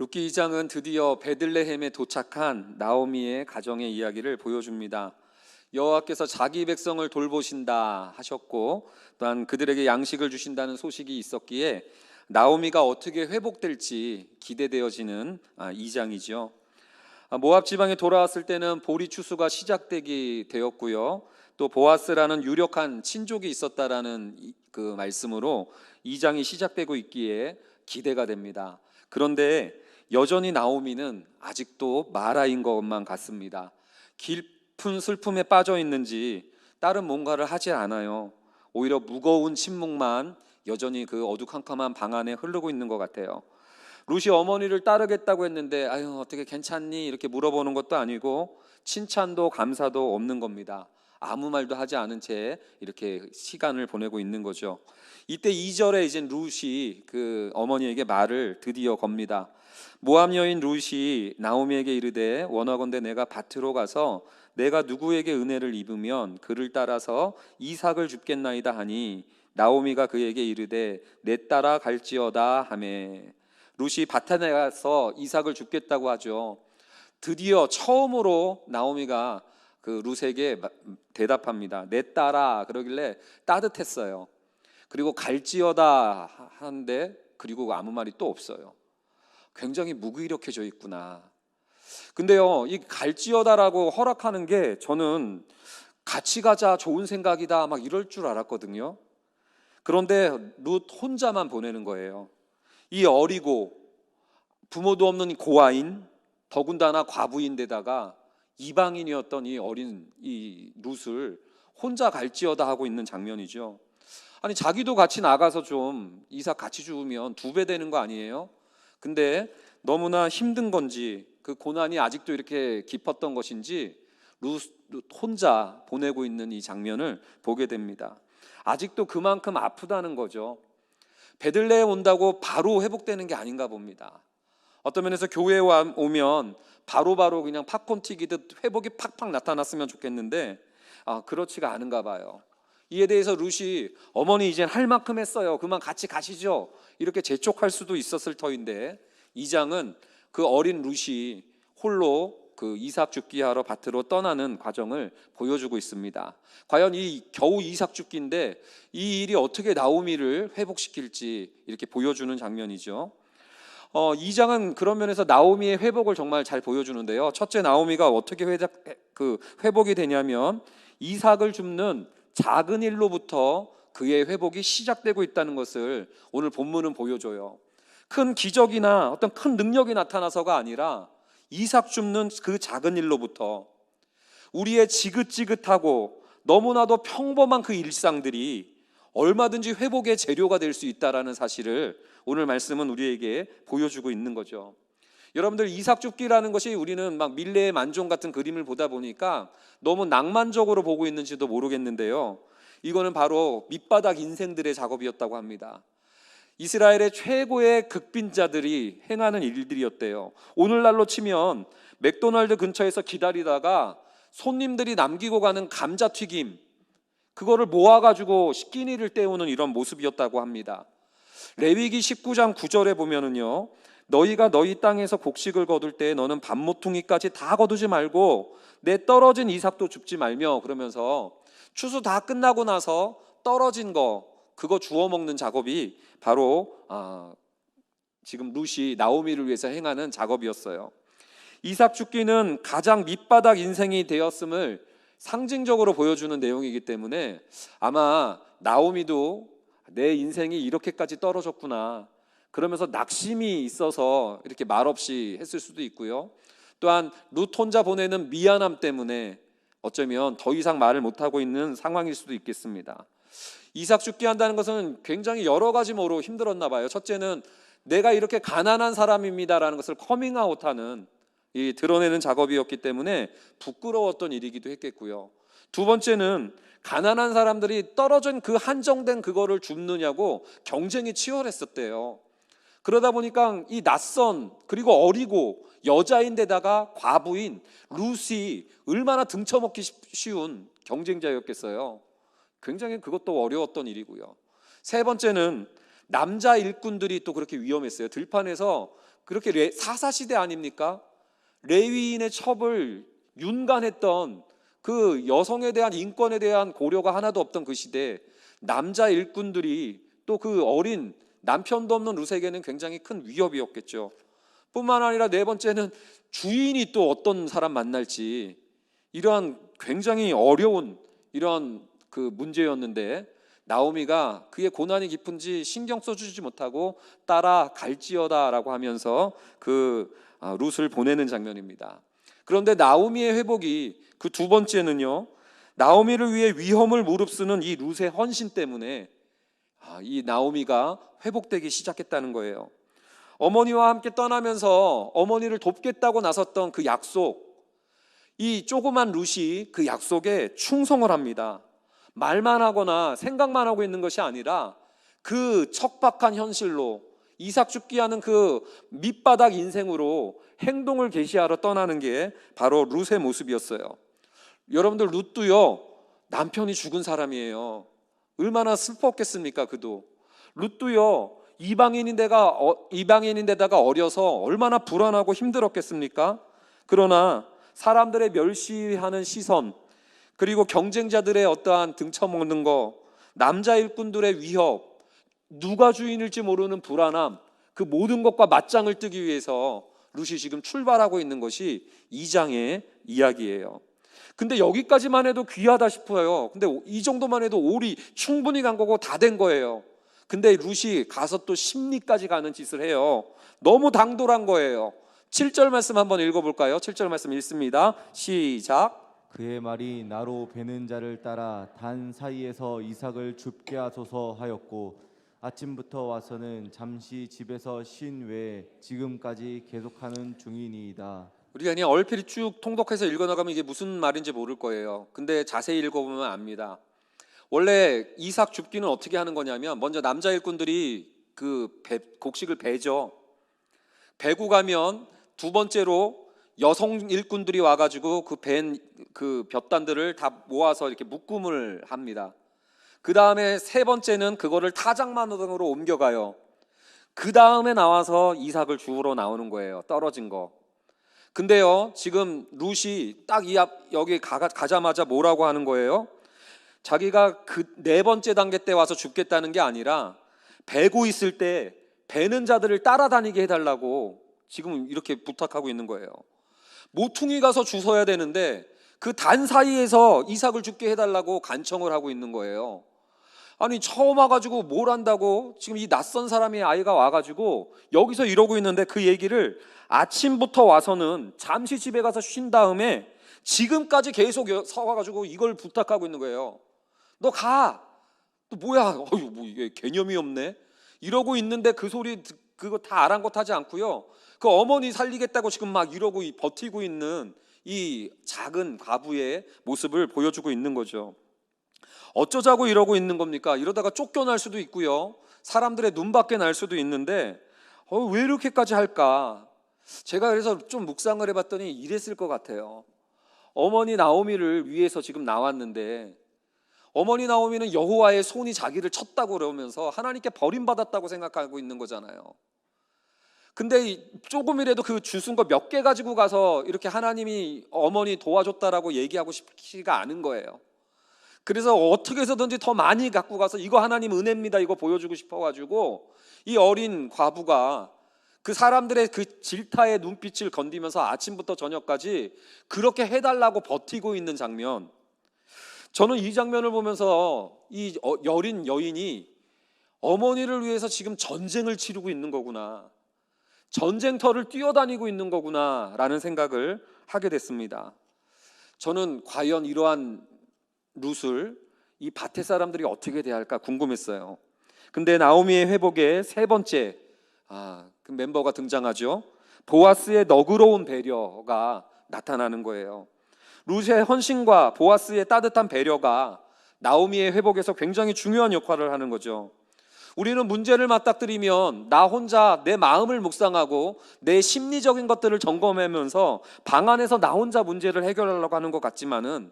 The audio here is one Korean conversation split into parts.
룻기 2장은 드디어 베들레헴에 도착한 나오미의 가정의 이야기를 보여줍니다. 여호와께서 자기 백성을 돌보신다 하셨고 또한 그들에게 양식을 주신다는 소식이 있었기에 나오미가 어떻게 회복될지 기대되어지는 2장이죠. 모압 지방에 돌아왔을 때는 보리 추수가 시작되게 되었고요. 또 보아스라는 유력한 친족이 있었다라는 그 말씀으로 2장이 시작되고 있기에 기대가 됩니다. 그런데 여전히 나오미는 아직도 마라인 것만 같습니다. 깊은 슬픔에 빠져 있는지 다른 뭔가를 하지 않아요. 오히려 무거운 침묵만 여전히 그 어두컴컴한 방 안에 흐르고 있는 것 같아요. 룻이 어머니를 따르겠다고 했는데 아유 어떻게 괜찮니? 이렇게 물어보는 것도 아니고 칭찬도 감사도 없는 겁니다. 아무 말도 하지 않은 채 이렇게 시간을 보내고 있는 거죠. 이때 2절에 이제 룻이 그 어머니에게 말을 드디어 겁니다. 모압 여인 룻이 나오미에게 이르되 원하건대 내가 밭으로 가서 내가 누구에게 은혜를 입으면 그를 따라서 이삭을 줍겠나이다 하니 나오미가 그에게 이르되 내 따라 갈지어다 하매. 룻이 밭에 가서 이삭을 줍겠다고 하죠. 드디어 처음으로 나오미가 그 룻에게 대답합니다. 내 딸아 그러길래 따뜻했어요. 그리고 갈지어다 하는데 그리고 아무 말이 또 없어요. 굉장히 무기력해져 있구나. 근데요, 이 갈지어다라고 허락하는 게 저는 같이 가자, 좋은 생각이다 막 이럴 줄 알았거든요. 그런데 룻 혼자만 보내는 거예요. 이 어리고 부모도 없는 고아인, 더군다나 과부인데다가 이방인이었던 이 어린 이 룻을 혼자 갈지어다 하고 있는 장면이죠. 아니 자기도 같이 나가서 좀 이삭 같이 죽으면 2배 되는 거 아니에요? 근데 너무나 힘든 건지 그 고난이 아직도 이렇게 깊었던 것인지 룻 혼자 보내고 있는 이 장면을 보게 됩니다. 아직도 그만큼 아프다는 거죠. 베들레헴 온다고 바로 회복되는 게 아닌가 봅니다. 어떤 면에서 교회에 오면 바로바로 그냥 팝콘 튀기듯 회복이 팍팍 나타났으면 좋겠는데 그렇지가 않은가 봐요. 이에 대해서 룻이 어머니 이젠 할 만큼 했어요. 그만 같이 가시죠. 이렇게 재촉할 수도 있었을 터인데 2장은 그 어린 룻이 홀로 그 이삭 줍기 하러 밭으로 떠나는 과정을 보여주고 있습니다. 과연 이 겨우 이삭 줍기인데 이 일이 어떻게 나오미를 회복시킬지 이렇게 보여주는 장면이죠. 2장은 그런 면에서 나오미의 회복을 정말 잘 보여주는데요. 첫째, 나오미가 어떻게 회복이 되냐면 이삭을 줍는 작은 일로부터 그의 회복이 시작되고 있다는 것을 오늘 본문은 보여줘요. 큰 기적이나 어떤 큰 능력이 나타나서가 아니라 이삭 줍는 그 작은 일로부터 우리의 지긋지긋하고 너무나도 평범한 그 일상들이 얼마든지 회복의 재료가 될 수 있다는 사실을 오늘 말씀은 우리에게 보여주고 있는 거죠. 여러분들 이삭 줍기라는 것이 우리는 막 밀레의 만종 같은 그림을 보다 보니까 너무 낭만적으로 보고 있는지도 모르겠는데요. 이거는 바로 밑바닥 인생들의 작업이었다고 합니다. 이스라엘의 최고의 극빈자들이 행하는 일들이었대요. 오늘날로 치면 맥도날드 근처에서 기다리다가 손님들이 남기고 가는 감자튀김 그거를 모아가지고 끼니를 때우는 이런 모습이었다고 합니다. 레위기 19장 9절에 보면은요, 너희가 너희 땅에서 곡식을 거둘 때 너는 밥 모퉁이까지 다 거두지 말고 내 떨어진 이삭도 줍지 말며 그러면서 추수 다 끝나고 나서 떨어진 거 그거 주워 먹는 작업이 바로 지금 룻이 나오미를 위해서 행하는 작업이었어요. 이삭 줍기는 가장 밑바닥 인생이 되었음을 상징적으로 보여주는 내용이기 때문에 아마 나오미도 내 인생이 이렇게까지 떨어졌구나 그러면서 낙심이 있어서 이렇게 말없이 했을 수도 있고요. 또한 룻 혼자 보내는 미안함 때문에 어쩌면 더 이상 말을 못하고 있는 상황일 수도 있겠습니다. 이삭 줍기 한다는 것은 굉장히 여러 가지로 힘들었나 봐요. 첫째는 내가 이렇게 가난한 사람입니다라는 것을 커밍아웃하는 이 드러내는 작업이었기 때문에 부끄러웠던 일이기도 했겠고요. 두 번째는 가난한 사람들이 떨어진 그 한정된 그거를 줍느냐고 경쟁이 치열했었대요. 그러다 보니까 이 낯선 그리고 어리고 여자인데다가 과부인 룻이 얼마나 등쳐먹기 쉬운 경쟁자였겠어요. 굉장히 그것도 어려웠던 일이고요. 세 번째는 남자 일꾼들이 또 그렇게 위험했어요. 들판에서 그렇게 사사시대 아닙니까? 레위인의 첩을 윤관했던 그 여성에 대한 인권에 대한 고려가 하나도 없던 그 시대에 남자 일꾼들이 또 그 어린 남편도 없는 룻에게는 굉장히 큰 위협이었겠죠. 뿐만 아니라 네 번째는 주인이 또 어떤 사람 만날지, 이러한 굉장히 어려운 이런 그 문제였는데 나오미가 그의 고난이 깊은지 신경 써주지 못하고 따라갈지어다라고 하면서 그 룻을 보내는 장면입니다. 그런데 나오미의 회복이 그 두 번째는요, 나오미를 위해 위험을 무릅쓰는 이 룻의 헌신 때문에 이 나오미가 회복되기 시작했다는 거예요. 어머니와 함께 떠나면서 어머니를 돕겠다고 나섰던 그 약속, 이 조그만 룻이 그 약속에 충성을 합니다. 말만 하거나 생각만 하고 있는 것이 아니라 그 척박한 현실로 이삭 죽게 하는 그 밑바닥 인생으로 행동을 개시하러 떠나는 게 바로 룻의 모습이었어요. 여러분들, 룻도요 남편이 죽은 사람이에요. 얼마나 슬펐겠습니까? 그도. 룻도요 이방인인데다가 어려서 얼마나 불안하고 힘들었겠습니까? 그러나 사람들의 멸시하는 시선, 그리고 경쟁자들의 어떠한 등쳐먹는 거, 남자 일꾼들의 위협, 누가 주인일지 모르는 불안함, 그 모든 것과 맞짱을 뜨기 위해서 룻이 지금 출발하고 있는 것이 2장의 이야기예요. 근데 여기까지만 해도 귀하다 싶어요. 근데 이 정도만 해도 올이 충분히 간 거고 다 된 거예요. 근데 룻이 가서 또 심리까지 가는 짓을 해요. 너무 당돌한 거예요. 7절 말씀 한번 읽어볼까요? 7절 말씀 읽습니다. 시작. 그의 말이 나로 베는 자를 따라 단 사이에서 이삭을 줍게 하소서 하였고 아침부터 와서는 잠시 집에서 쉰 외에 지금까지 계속하는 중이니이다. 우리가 그냥 얼핏 쭉 통독해서 읽어나가면 이게 무슨 말인지 모를 거예요. 근데 자세히 읽어보면 압니다. 원래 이삭 줍기는 어떻게 하는 거냐면, 먼저 남자 일꾼들이 그 곡식을 베죠. 베고 가면 두 번째로 여성 일꾼들이 와가지고 그 벤 그 볕단들을 다 모아서 이렇게 묶음을 합니다. 그 다음에 세 번째는 그거를 타작마당으로 옮겨가요. 그 다음에 나와서 이삭을 주우러 나오는 거예요. 떨어진 거. 근데요, 지금 룻이 딱 여기 가자마자 뭐라고 하는 거예요? 자기가 그 네 번째 단계 때 와서 죽겠다는 게 아니라 베고 있을 때 베는 자들을 따라다니게 해달라고 지금 이렇게 부탁하고 있는 거예요. 모퉁이 가서 주워야 되는데 그 단 사이에서 이삭을 죽게 해달라고 간청을 하고 있는 거예요. 아니, 처음 와가지고 뭘 한다고 지금 이 낯선 사람의 아이가 와가지고 여기서 이러고 있는데 그 얘기를 아침부터 와서는 잠시 집에 가서 쉰 다음에 지금까지 계속 서가지고 이걸 부탁하고 있는 거예요. 너 가. 또 뭐야? 어휴, 뭐 이게 개념이 없네. 이러고 있는데 그 소리 그거 다 아랑곳하지 않고요. 그 어머니 살리겠다고 지금 막 이러고 버티고 있는 이 작은 과부의 모습을 보여주고 있는 거죠. 어쩌자고 이러고 있는 겁니까? 이러다가 쫓겨날 수도 있고요. 사람들의 눈밖에 날 수도 있는데 왜 이렇게까지 할까? 제가 그래서 좀 묵상을 해봤더니 이랬을 것 같아요. 어머니 나오미를 위해서 지금 나왔는데 어머니 나오미는 여호와의 손이 자기를 쳤다고 그러면서 하나님께 버림받았다고 생각하고 있는 거잖아요. 근데 조금이라도 그 주순 거 몇 개 가지고 가서 이렇게 하나님이 어머니 도와줬다라고 얘기하고 싶지가 않은 거예요. 그래서 어떻게 해서든지 더 많이 갖고 가서 이거 하나님 은혜입니다 이거 보여주고 싶어가지고 이 어린 과부가 그 사람들의 그 질타의 눈빛을 건디면서 아침부터 저녁까지 그렇게 해달라고 버티고 있는 장면, 저는 이 장면을 보면서 이 여린 여인이 어머니를 위해서 지금 전쟁을 치르고 있는 거구나, 전쟁터를 뛰어다니고 있는 거구나 라는 생각을 하게 됐습니다. 저는 과연 이러한 룻을 이 밭의 사람들이 어떻게 대할까 궁금했어요. 근데 나오미의 회복의 세 번째 그 멤버가 등장하죠. 보아스의 너그러운 배려가 나타나는 거예요. 룻의 헌신과 보아스의 따뜻한 배려가 나오미의 회복에서 굉장히 중요한 역할을 하는 거죠. 우리는 문제를 맞닥뜨리면 나 혼자 내 마음을 묵상하고 내 심리적인 것들을 점검하면서 방 안에서 나 혼자 문제를 해결하려고 하는 것 같지만은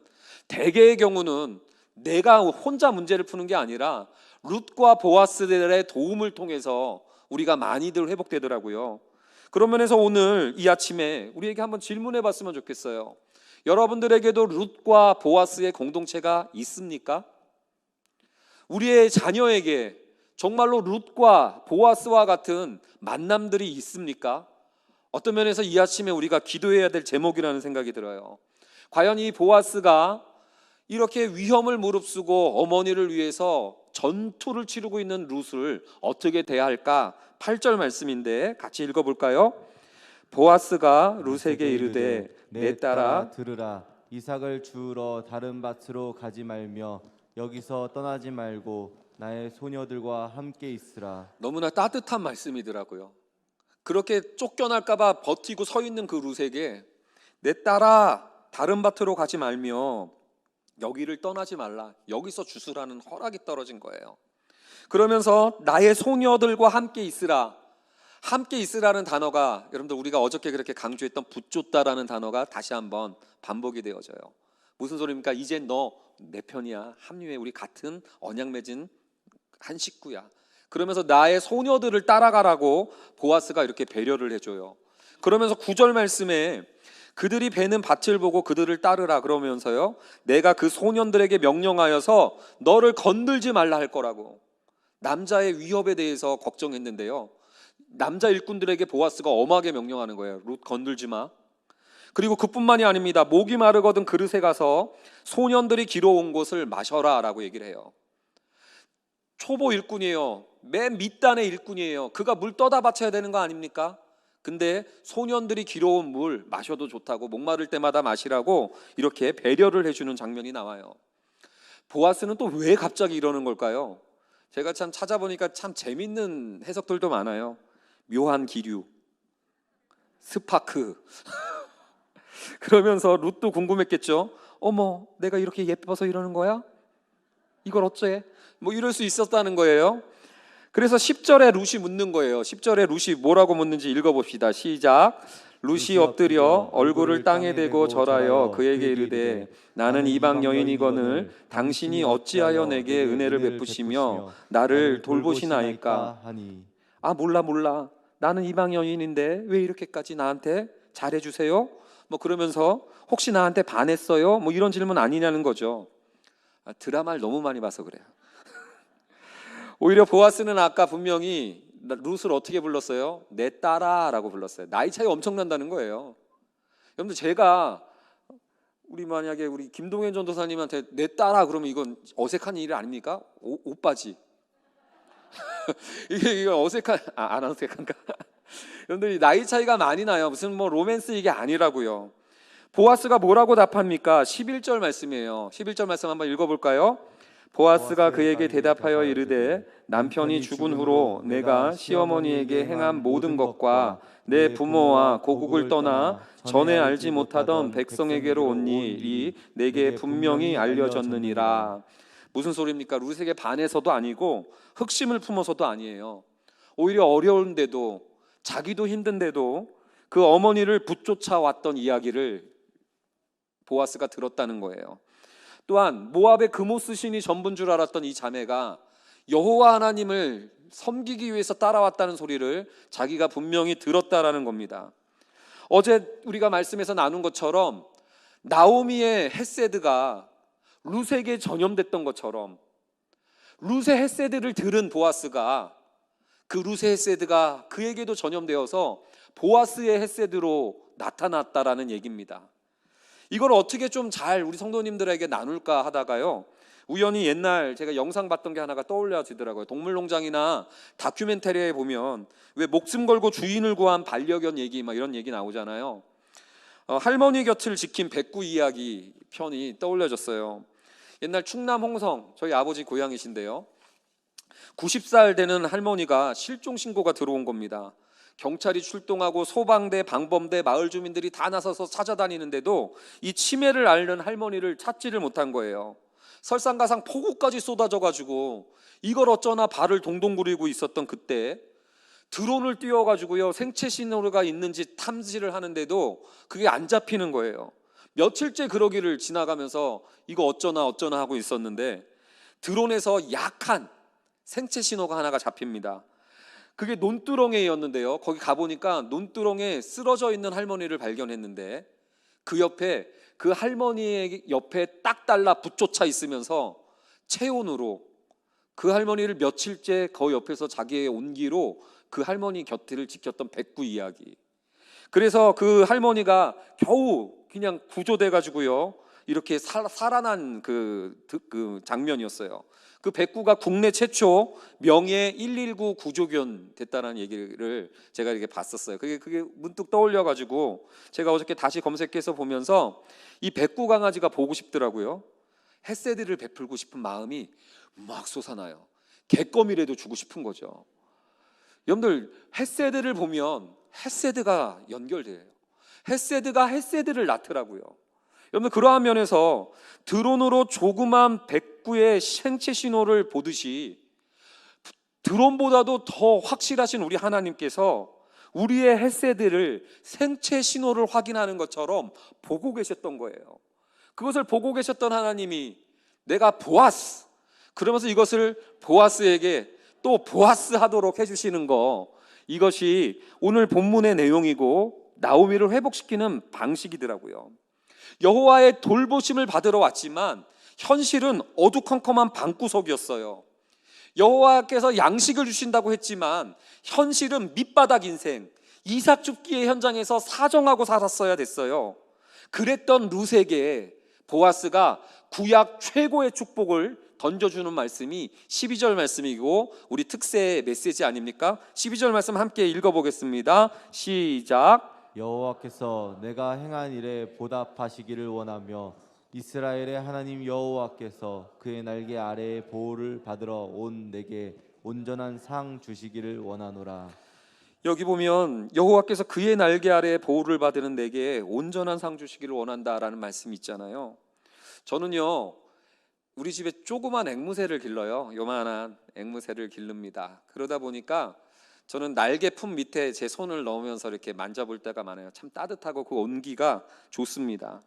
대개의 경우는 내가 혼자 문제를 푸는 게 아니라 룻과 보아스들의 도움을 통해서 우리가 많이들 회복되더라고요. 그런 면에서 오늘 이 아침에 우리에게 한번 질문해 봤으면 좋겠어요. 여러분들에게도 룻과 보아스의 공동체가 있습니까? 우리의 자녀에게 정말로 룻과 보아스와 같은 만남들이 있습니까? 어떤 면에서 이 아침에 우리가 기도해야 될 제목이라는 생각이 들어요. 과연 이 보아스가 이렇게 위험을 무릅쓰고 어머니를 위해서 전투를 치르고 있는 룻을 어떻게 대할까? 8절 말씀인데 같이 읽어볼까요? 보아스가 룻에게 이르되 내 딸아 들으라. 이삭을 주우러 다른 밭으로 가지 말며 여기서 떠나지 말고 나의 소녀들과 함께 있으라. 너무나 따뜻한 말씀이더라고요. 그렇게 쫓겨날까 봐 버티고 서 있는 그 룻에게 내 딸아 다른 밭으로 가지 말며 여기를 떠나지 말라. 여기서 주수라는 허락이 떨어진 거예요. 그러면서 나의 소녀들과 함께 있으라. 함께 있으라는 단어가 여러분들 우리가 어저께 그렇게 강조했던 붙줬다라는 단어가 다시 한번 반복이 되어져요. 무슨 소리입니까? 이제 너 내 편이야. 합류해. 우리 같은 언약 맺은 한 식구야. 그러면서 나의 소녀들을 따라가라고 보아스가 이렇게 배려를 해줘요. 그러면서 9절 말씀에 그들이 베는 밭을 보고 그들을 따르라 그러면서요, 내가 그 소년들에게 명령하여서 너를 건들지 말라 할 거라고. 남자의 위협에 대해서 걱정했는데요, 남자 일꾼들에게 보아스가 엄하게 명령하는 거예요. 룻 건들지 마. 그리고 그뿐만이 아닙니다. 목이 마르거든 그릇에 가서 소년들이 길어온 곳을 마셔라 라고 얘기를 해요. 초보 일꾼이에요. 맨 밑단의 일꾼이에요. 그가 물 떠다 바쳐야 되는 거 아닙니까? 근데 소년들이 길어온 물 마셔도 좋다고, 목마를 때마다 마시라고 이렇게 배려를 해주는 장면이 나와요. 보아스는 또 왜 갑자기 이러는 걸까요? 제가 참 찾아보니까 참 재밌는 해석들도 많아요. 묘한 기류, 스파크. 그러면서 룻도 궁금했겠죠. 어머, 내가 이렇게 예뻐서 이러는 거야? 이걸 어째? 뭐 이럴 수 있었다는 거예요. 그래서 10절에 룻이 묻는 거예요. 10절에 룻이 뭐라고 묻는지 읽어봅시다. 시작. 룻이 엎드려 얼굴을 땅에 대고 절하여 그에게 이르되 나는 이방 여인이거늘 당신이 어찌하여 내게 은혜를 베푸시며 나를 돌보시나이까. 하니 아 몰라 나는 이방 여인인데 왜 이렇게까지 나한테 잘해주세요? 뭐 그러면서 혹시 나한테 반했어요? 뭐 이런 질문 아니냐는 거죠. 드라마를 너무 많이 봐서 그래요. 오히려 보아스는 아까 분명히 룻을 어떻게 불렀어요? 내 딸아라고 불렀어요. 나이 차이 엄청난다는 거예요. 여러분들 제가 만약에 우리 김동현 전도사님한테 내 딸아 그러면 이건 어색한 일 아닙니까? 오빠지. 이게 어색한 안 어색한가? 여러분들 나이 차이가 많이 나요. 무슨 뭐 로맨스 이게 아니라고요. 보아스가 뭐라고 답합니까? 11절 말씀이에요. 11절 말씀 한번 읽어볼까요? 보아스가 그에게 대답하여 이르되 남편이 죽은 후로 내가 시어머니에게 행한 모든 것과 내 부모와 고국을 떠나 전에 알지 못하던 백성에게로 온 일이 내게 분명히 알려졌느니라. 무슨 소리입니까? 룻에게 반해서도 아니고 흑심을 품어서도 아니에요. 오히려 어려운데도 자기도 힘든데도 그 어머니를 붙쫓아왔던 이야기를 보아스가 들었다는 거예요. 또한 모압의 그모스 신이 전부인 줄 알았던 이 자매가 여호와 하나님을 섬기기 위해서 따라왔다는 소리를 자기가 분명히 들었다라는 겁니다. 어제 우리가 말씀에서 나눈 것처럼 나오미의 헤세드가 룻에게 전염됐던 것처럼 룻의 헤세드를 들은 보아스가 그 룻의 헤세드가 그에게도 전염되어서 보아스의 헤세드로 나타났다라는 얘기입니다. 이걸 어떻게 좀 잘 우리 성도님들에게 나눌까 하다가요, 우연히 옛날 제가 영상 봤던 게 하나가 떠올려지더라고요. 동물농장이나 다큐멘터리에 보면 왜 목숨 걸고 주인을 구한 반려견 얘기 막 이런 얘기 나오잖아요. 할머니 곁을 지킨 백구 이야기 편이 떠올려졌어요. 옛날 충남 홍성, 저희 아버지 고향이신데요, 90살 되는 할머니가 실종 신고가 들어온 겁니다. 경찰이 출동하고 소방대, 방범대, 마을 주민들이 다 나서서 찾아다니는데도 이 치매를 앓는 할머니를 찾지를 못한 거예요. 설상가상 폭우까지 쏟아져가지고 이걸 어쩌나 발을 동동 구르고 있었던 그때 드론을 띄워가지고요, 생체 신호가 있는지 탐지를 하는데도 그게 안 잡히는 거예요. 며칠째 그러기를 지나가면서 이거 어쩌나 하고 있었는데 드론에서 약한 생체 신호가 하나가 잡힙니다. 그게 논두렁에였는데요. 거기 가보니까 논두렁에 쓰러져 있는 할머니를 발견했는데 그 옆에 그 할머니의 옆에 딱 달라 붙조차 있으면서 체온으로 그 할머니를 며칠째 그 옆에서 자기의 온기로 그 할머니 곁을 지켰던 백구 이야기. 그래서 그 할머니가 겨우 그냥 구조돼 가지고요 이렇게 살아난 그 장면이었어요. 그 백구가 국내 최초 명예 119 구조견 됐다는 얘기를 제가 이렇게 봤었어요. 그게 문득 떠올려 가지고 제가 어저께 다시 검색해서 보면서 이 백구 강아지가 보고 싶더라고요. 햇세드를 베풀고 싶은 마음이 막 솟아나요. 개껌이라도 주고 싶은 거죠. 여러분들 햇세드를 보면 햇세드가 연결돼요. 햇세드가 햇세드를 낳더라고요. 여러분 그러한 면에서 드론으로 조그만 백구의 생체 신호를 보듯이 드론보다도 더 확실하신 우리 하나님께서 우리의 햇세드를 생체 신호를 확인하는 것처럼 보고 계셨던 거예요. 그것을 보고 계셨던 하나님이 내가 보아스 그러면서 이것을 보아스에게 또 보아스 하도록 해주시는 거, 이것이 오늘 본문의 내용이고 나오미를 회복시키는 방식이더라고요. 여호와의 돌보심을 받으러 왔지만 현실은 어두컴컴한 방구석이었어요. 여호와께서 양식을 주신다고 했지만 현실은 밑바닥 인생, 이삭 줍기의 현장에서 사정하고 살았어야 됐어요. 그랬던 룻에게 보아스가 구약 최고의 축복을 던져주는 말씀이 12절 말씀이고 우리 특세 메시지 아닙니까? 12절 말씀 함께 읽어보겠습니다. 시작. 여호와께서 내가 행한 일에 보답하시기를 원하며 이스라엘의 하나님 여호와께서 그의 날개 아래에 보호를 받으러 온 내게 온전한 상 주시기를 원하노라. 여기 보면 여호와께서 그의 날개 아래에 보호를 받으는 내게 온전한 상 주시기를 원한다라는 말씀이 있잖아요. 저는요 우리 집에 조그만 앵무새를 길러요. 요만한 앵무새를 기릅니다. 그러다 보니까 저는 날개품 밑에 제 손을 넣으면서 이렇게 만져볼 때가 많아요. 참 따뜻하고 그 온기가 좋습니다.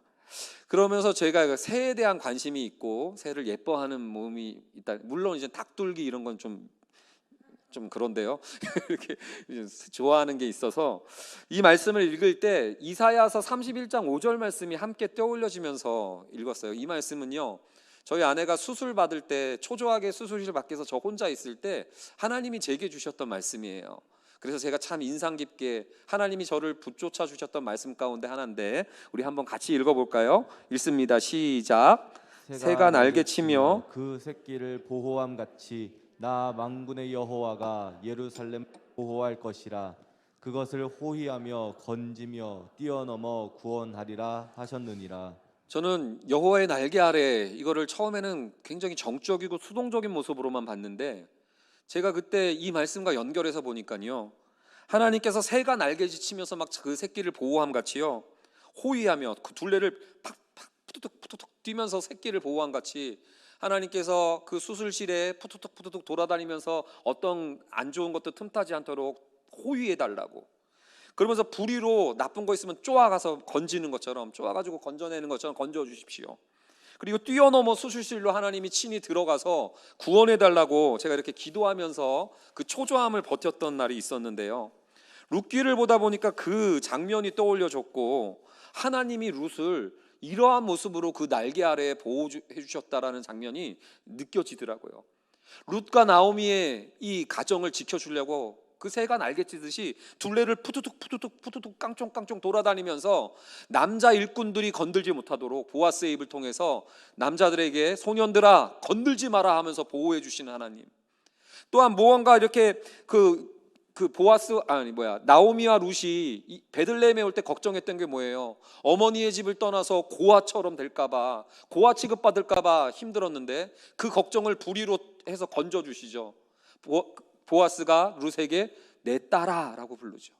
그러면서 제가 새에 대한 관심이 있고 새를 예뻐하는 몸이 있다. 물론 이제 닭둘기 이런 건 좀 그런데요. 이렇게 좋아하는 게 있어서 이 말씀을 읽을 때 이사야서 31장 5절 말씀이 함께 떠올려지면서 읽었어요. 이 말씀은요. 저희 아내가 수술 받을 때 초조하게 수술실 밖에서 저 혼자 있을 때 하나님이 제게 주셨던 말씀이에요. 그래서 제가 참 인상 깊게 하나님이 저를 붙쫓아 주셨던 말씀 가운데 하나인데 우리 한번 같이 읽어볼까요? 읽습니다. 시작. 새가 날개치며 그 새끼를 보호함 같이 나 만군의 여호와가 예루살렘 보호할 것이라. 그것을 호위하며 건지며 뛰어넘어 구원하리라 하셨느니라. 저는 여호와의 날개 아래 이거를 처음에는 굉장히 정적이고 수동적인 모습으로만 봤는데 제가 그때 이 말씀과 연결해서 보니까요 하나님께서 새가 날개짓치면서 막 그 새끼를 보호함 같이요 호위하며 그 둘레를 팍팍 푸투툭 뛰면서 새끼를 보호함 같이 하나님께서 그 수술실에 푸투툭 돌아다니면서 어떤 안 좋은 것도 틈타지 않도록 호위해 달라고, 그러면서 부리로 나쁜 거 있으면 쪼아가서 건지는 것처럼 쪼아가지고 건져내는 것처럼 건져 주십시오. 그리고 뛰어넘어 수술실로 하나님이 친히 들어가서 구원해 달라고 제가 이렇게 기도하면서 그 초조함을 버텼던 날이 있었는데요. 룻기를 보다 보니까 그 장면이 떠올려졌고 하나님이 룻을 이러한 모습으로 그 날개 아래에 보호해 주셨다라는 장면이 느껴지더라고요. 룻과 나오미의 이 가정을 지켜주려고 그 새가 날개치듯이 둘레를 푸투툭 깡총깡총 돌아다니면서 남자 일꾼들이 건들지 못하도록 보아스의 입을 통해서 남자들에게 소년들아 건들지 마라 하면서 보호해 주시는 하나님. 또한 무언가 이렇게 나오미와 룻이 베들레헴에 올 때 걱정했던 게 뭐예요? 어머니의 집을 떠나서 고아처럼 될까봐, 고아 취급받을까봐 힘들었는데 그 걱정을 불의로 해서 건져주시죠. 보아스가 룻에게 내 딸아라고 부르죠.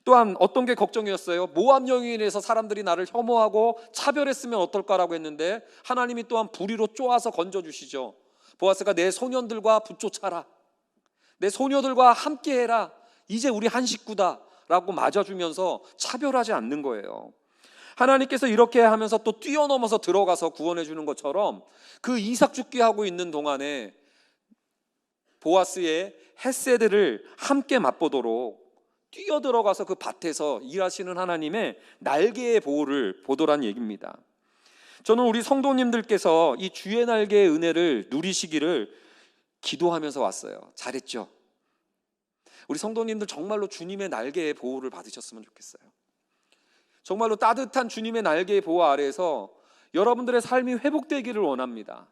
또한 어떤 게 걱정이었어요? 모압 여인에서 사람들이 나를 혐오하고 차별했으면 어떨까라고 했는데 하나님이 또한 불의로 쪼아서 건져주시죠. 보아스가 내 소년들과 붙쫓아라, 내 소녀들과 함께해라, 이제 우리 한 식구다 라고 맞아주면서 차별하지 않는 거예요. 하나님께서 이렇게 하면서 또 뛰어넘어서 들어가서 구원해 주는 것처럼 그 이삭 죽기 하고 있는 동안에 보아스의 헷세드를 함께 맛보도록 뛰어들어가서 그 밭에서 일하시는 하나님의 날개의 보호를 보도란 얘기입니다. 저는 우리 성도님들께서 이 주의 날개의 은혜를 누리시기를 기도하면서 왔어요. 잘했죠? 우리 성도님들 정말로 주님의 날개의 보호를 받으셨으면 좋겠어요. 정말로 따뜻한 주님의 날개의 보호 아래에서 여러분들의 삶이 회복되기를 원합니다.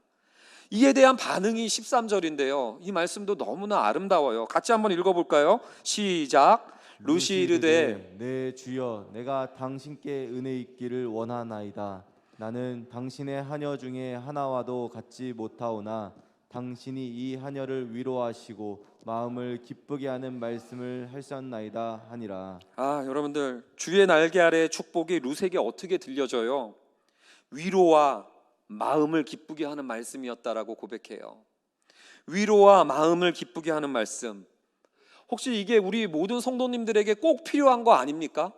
이에 대한 반응이 13절인데요. 이 말씀도 너무나 아름다워요. 같이 한번 읽어볼까요? 시작. 루시 이르되 내 주여 내가 당신께 은혜 있기를 원하나이다. 나는 당신의 하녀 중에 하나와도 같지 못하오나 당신이 이 하녀를 위로하시고 마음을 기쁘게 하는 말씀을 하셨나이다 하니라. 여러분들, 주의 날개 아래의 축복이 룻에게 어떻게 들려져요? 위로와 마음을 기쁘게 하는 말씀이었다라고 고백해요. 위로와 마음을 기쁘게 하는 말씀. 혹시 이게 우리 모든 성도님들에게 꼭 필요한 거 아닙니까?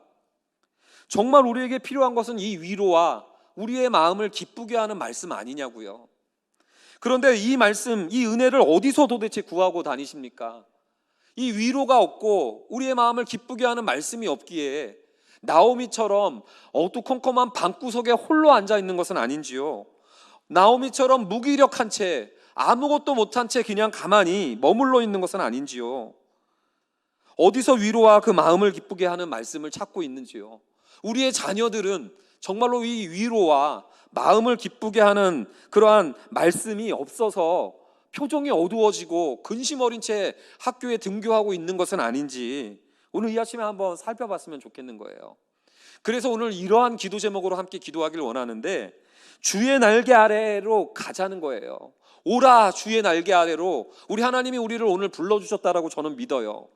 정말 우리에게 필요한 것은 이 위로와 우리의 마음을 기쁘게 하는 말씀 아니냐고요. 그런데 이 말씀, 이 은혜를 어디서 도대체 구하고 다니십니까? 이 위로가 없고 우리의 마음을 기쁘게 하는 말씀이 없기에 나오미처럼 어두컴컴한 방구석에 홀로 앉아 있는 것은 아닌지요. 나오미처럼 무기력한 채 아무것도 못한 채 그냥 가만히 머물러 있는 것은 아닌지요. 어디서 위로와 그 마음을 기쁘게 하는 말씀을 찾고 있는지요. 우리의 자녀들은 정말로 이 위로와 마음을 기쁘게 하는 그러한 말씀이 없어서 표정이 어두워지고 근심 어린 채 학교에 등교하고 있는 것은 아닌지 오늘 이 아침에 한번 살펴봤으면 좋겠는 거예요. 그래서 오늘 이러한 기도 제목으로 함께 기도하길 원하는데, 주의 날개 아래로 가자는 거예요. 오라 주의 날개 아래로. 우리 하나님이 우리를 오늘 불러주셨다라고 저는 믿어요.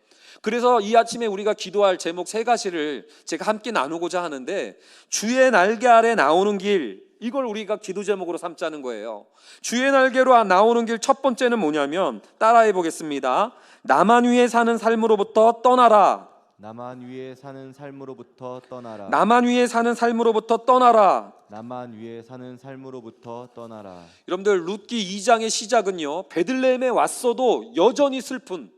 그래서 이 아침에 우리가 기도할 제목 3가지를 제가 함께 나누고자 하는데, 주의 날개 아래 나오는 길, 이걸 우리가 기도 제목으로 삼자는 거예요. 주의 날개로 나오는 길 첫 번째는 뭐냐면, 따라해 보겠습니다. 나만 위에 사는 삶으로부터 떠나라. 나만 위에 사는 삶으로부터 떠나라. 나만 위에 사는 삶으로부터 떠나라. 나만 위에 사는 삶으로부터 떠나라. 여러분들, 룻기 2장의 시작은요, 베들레헴에 왔어도 여전히 슬픈,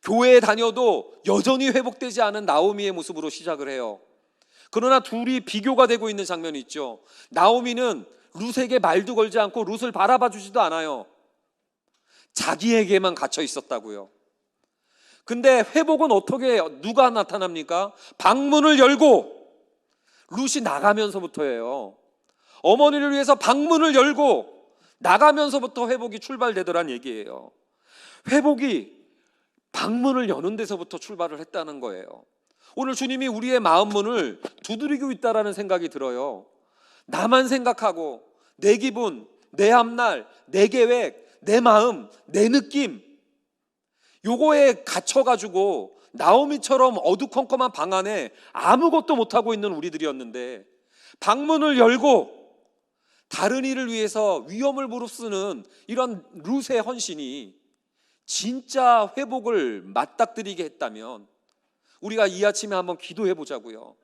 교회에 다녀도 여전히 회복되지 않은 나오미의 모습으로 시작을 해요. 그러나 둘이 비교가 되고 있는 장면이 있죠. 나오미는 룻에게 말도 걸지 않고 룻을 바라봐 주지도 않아요. 자기에게만 갇혀 있었다고요. 근데 회복은 어떻게, 누가 나타납니까? 방문을 열고, 룻이 나가면서부터예요. 어머니를 위해서 방문을 열고 나가면서부터 회복이 출발되더란 얘기예요. 회복이 방문을 여는 데서부터 출발을 했다는 거예요. 오늘 주님이 우리의 마음 문을 두드리고 있다라는 생각이 들어요. 나만 생각하고 내 기분, 내 앞날, 내 계획, 내 마음, 내 느낌, 요거에 갇혀가지고 나오미처럼 어두컴컴한 방 안에 아무것도 못하고 있는 우리들이었는데, 방문을 열고 다른 이를 위해서 위험을 무릅쓰는 이런 룻의 헌신이 진짜 회복을 맞닥뜨리게 했다면 우리가 이 아침에 한번 기도해 보자고요.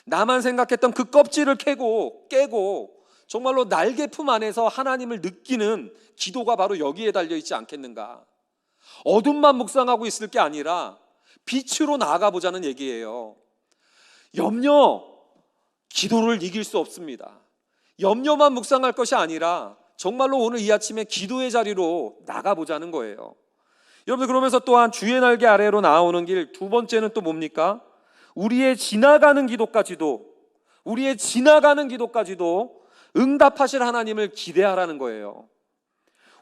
나만 생각했던 그 껍질을 깨고 정말로 날개품 안에서 하나님을 느끼는 기도가 바로 여기에 달려있지 않겠는가. 어둠만 묵상하고 있을 게 아니라 빛으로 나아가 보자는 얘기예요. 염려, 기도를 이길 수 없습니다. 염려만 묵상할 것이 아니라 정말로 오늘 이 아침에 기도의 자리로 나가보자는 거예요. 여러분, 그러면서 또한 주의 날개 아래로 나오는 길 두 번째는 또 뭡니까? 우리의 지나가는 기도까지도 응답하실 하나님을 기대하라는 거예요.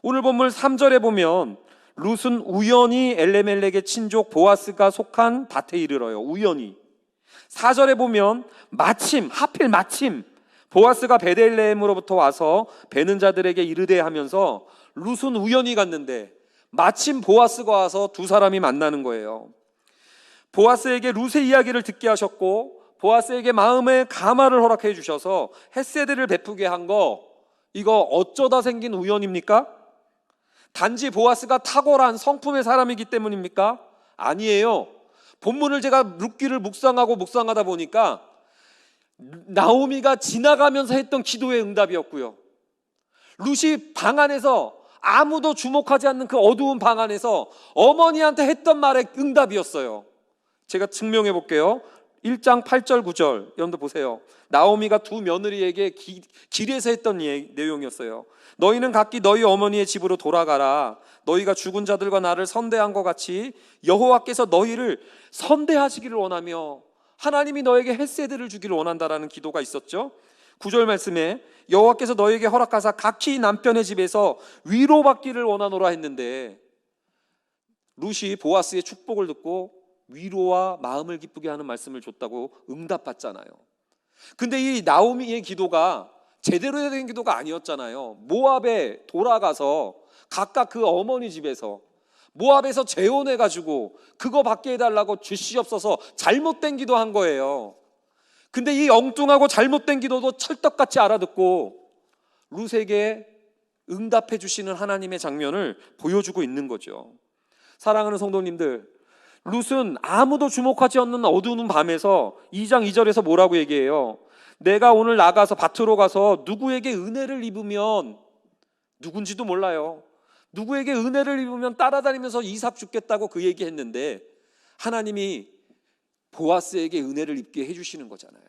오늘 본문 3절에 보면 룻은 우연히 엘레멜렉의 친족 보아스가 속한 밭에 이르러요. 우연히. 4절에 보면 마침 보아스가 베들레헴으로부터 와서 베는 자들에게 이르되 하면서 룻은 우연히 갔는데 마침 보아스가 와서 두 사람이 만나는 거예요. 보아스에게 룻의 이야기를 듣게 하셨고 보아스에게 마음의 감화를 허락해 주셔서 헷세드를 베푸게 한 거, 이거 어쩌다 생긴 우연입니까? 단지 보아스가 탁월한 성품의 사람이기 때문입니까? 아니에요. 본문을 제가 룻기를 묵상하다 보니까 나오미가 지나가면서 했던 기도의 응답이었고요. 룻이 방 안에서 아무도 주목하지 않는 그 어두운 방 안에서 어머니한테 했던 말의 응답이었어요. 제가 증명해 볼게요. 1장 8절 9절 여러분들 보세요. 나오미가 두 며느리에게 길에서 했던 내용이었어요. 너희는 각기 너희 어머니의 집으로 돌아가라. 너희가 죽은 자들과 나를 선대한 것 같이 여호와께서 너희를 선대하시기를 원하며 하나님이 너에게 헤세드를 주기를 원한다라는 기도가 있었죠. 9절 말씀에 여호와께서 너에게 허락하사 각기 남편의 집에서 위로받기를 원하노라 했는데 룻이 보아스의 축복을 듣고 위로와 마음을 기쁘게 하는 말씀을 줬다고 응답받잖아요. 근데 이 나오미의 기도가 제대로 된 기도가 아니었잖아요. 모압에 돌아가서 각각 그 어머니 집에서 모압에서 재혼해가지고 그거 받게 해달라고 주시옵소서 잘못된 기도한 거예요. 근데 이 엉뚱하고 잘못된 기도도 찰떡같이 알아듣고 룻에게 응답해 주시는 하나님의 장면을 보여주고 있는 거죠. 사랑하는 성도님들, 룻은 아무도 주목하지 않는 어두운 밤에서 2장 2절에서 뭐라고 얘기해요? 내가 오늘 나가서 밭으로 가서 누구에게 은혜를 입으면, 누군지도 몰라요, 누구에게 은혜를 입으면 따라다니면서 이삭 죽겠다고 그 얘기했는데 하나님이 보아스에게 은혜를 입게 해주시는 거잖아요.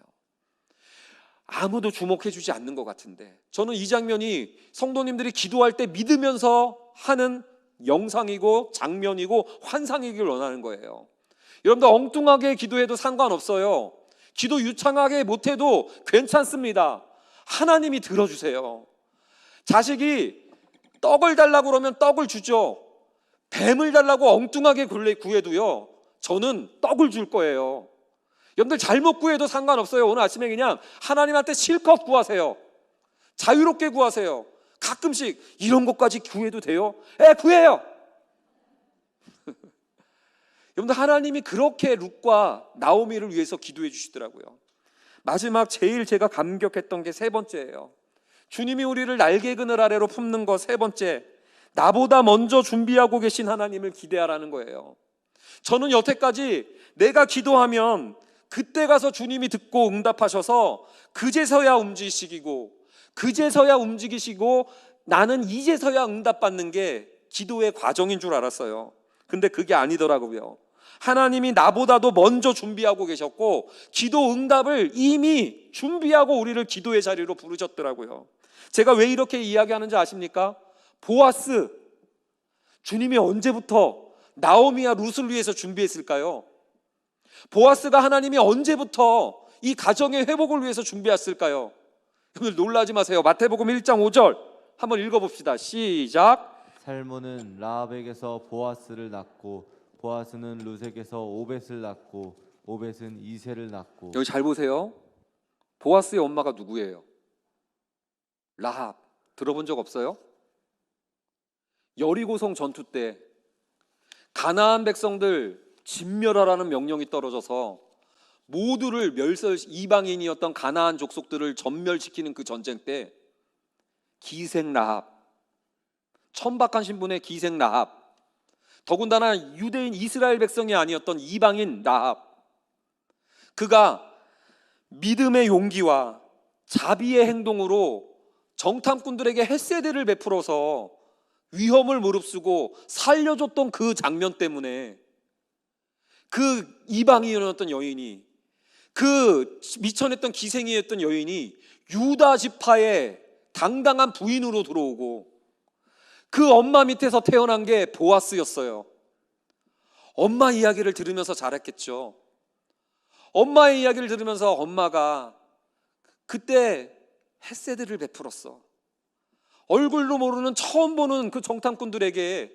아무도 주목해주지 않는 것 같은데 저는 이 장면이 성도님들이 기도할 때 믿으면서 하는 영상이고 장면이고 환상이길 원하는 거예요. 여러분들 엉뚱하게 기도해도 상관없어요. 기도 유창하게 못해도 괜찮습니다. 하나님이 들어주세요. 자식이 떡을 달라고 그러면 떡을 주죠. 뱀을 달라고 엉뚱하게 구해도요, 저는 떡을 줄 거예요. 여러분들 잘못 구해도 상관없어요. 오늘 아침에 그냥 하나님한테 실컷 구하세요. 자유롭게 구하세요. 가끔씩 이런 것까지 구해도 돼요? 구해요. 여러분들 하나님이 그렇게 룻과 나오미를 위해서 기도해 주시더라고요. 마지막 제일 제가 감격했던 게 세 번째예요. 주님이 우리를 날개 그늘 아래로 품는 거 세 번째, 나보다 먼저 준비하고 계신 하나님을 기대하라는 거예요. 저는 여태까지 내가 기도하면 그때 가서 주님이 듣고 응답하셔서 그제서야 움직이시고 나는 이제서야 응답받는 게 기도의 과정인 줄 알았어요. 근데 그게 아니더라고요. 하나님이 나보다도 먼저 준비하고 계셨고 기도 응답을 이미 준비하고 우리를 기도의 자리로 부르셨더라고요. 제가 왜 이렇게 이야기하는지 아십니까? 보아스, 주님이 언제부터 나오미와 룻을 위해서 준비했을까요? 보아스가 하나님이 언제부터 이 가정의 회복을 위해서 준비했을까요? 여러분들 놀라지 마세요. 마태복음 1장 5절 한번 읽어봅시다. 시작. 살몬은 라합에게서 보아스를 낳고 보아스는 룻에게서 오벳을 낳고 오벳은 이새를 낳고. 여기 잘 보세요. 보아스의 엄마가 누구예요? 라합. 들어본 적 없어요? 여리고성 전투 때 가나안 백성들 진멸하라는 명령이 떨어져서 모두를 이방인이었던 가나안 족속들을 전멸시키는 그 전쟁 때 기생 라합, 천박한 신분의 기생 라합, 더군다나 유대인 이스라엘 백성이 아니었던 이방인 라합, 그가 믿음의 용기와 자비의 행동으로 정탐꾼들에게 햇세대를 베풀어서 위험을 무릅쓰고 살려줬던 그 장면 때문에 그 이방인이었던 여인이, 그 미천했던 기생이었던 여인이 유다 지파의 당당한 부인으로 들어오고 그 엄마 밑에서 태어난 게 보아스였어요. 엄마 이야기를 들으면서 자랐겠죠. 엄마의 이야기를 들으면서 엄마가 그때 햇세드를 베풀었어. 얼굴도 모르는 처음 보는 그 정탐꾼들에게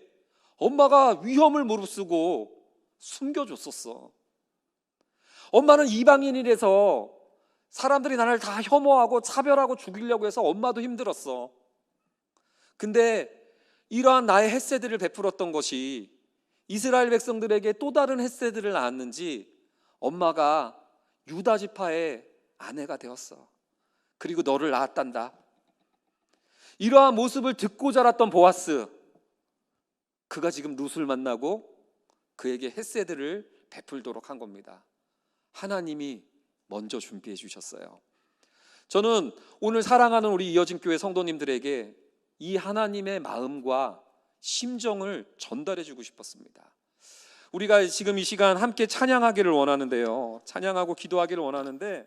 엄마가 위험을 무릅쓰고 숨겨줬었어. 엄마는 이방인이라서 사람들이 나를 다 혐오하고 차별하고 죽이려고 해서 엄마도 힘들었어. 근데 이러한 나의 햇세드를 베풀었던 것이 이스라엘 백성들에게 또 다른 햇세드를 낳았는지 엄마가 유다 지파의 아내가 되었어. 그리고 너를 낳았단다. 이러한 모습을 듣고 자랐던 보아스, 그가 지금 룻을 만나고 그에게 햇세드를 베풀도록 한 겁니다. 하나님이 먼저 준비해 주셨어요. 저는 오늘 사랑하는 우리 이어진 교회 성도님들에게 이 하나님의 마음과 심정을 전달해 주고 싶었습니다. 우리가 지금 이 시간 함께 찬양하기를 원하는데요. 찬양하고 기도하기를 원하는데